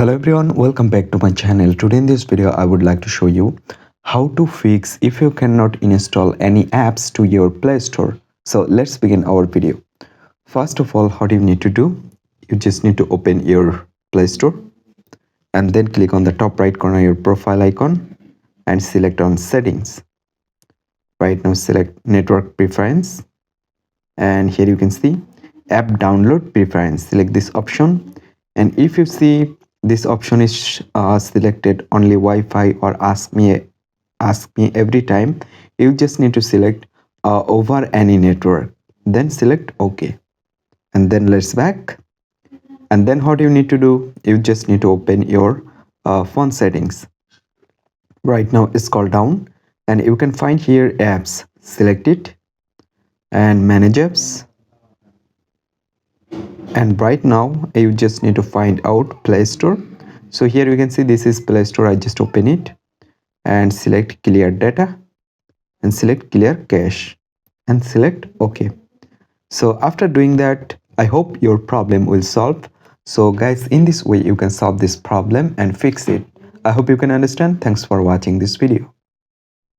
Hello everyone, welcome back to my channel. Today in this video I would like to show you how to fix if you cannot install any apps to your Play Store. So let's begin our video. First of all, what you need to do, you just need to open your Play Store and then click on the top right corner your profile icon and select on settings. Right now select network preference, and here you can see app download preference. Select this option, and if you see this option is selected only Wi-Fi or ask me every time, you just need to select over any network, then select OK, and then let's back. And then what you need to do, you just need to open your phone settings. Right now scroll down and you can find here apps. Select it and manage apps, and right now you just need to find out Play Store. So here you can see this is Play Store. I just open it and select clear data and select clear cache and select OK. So after doing that, I hope your problem will solve. So guys, in this way you can solve this problem and fix it. I hope you can understand. Thanks for watching this video.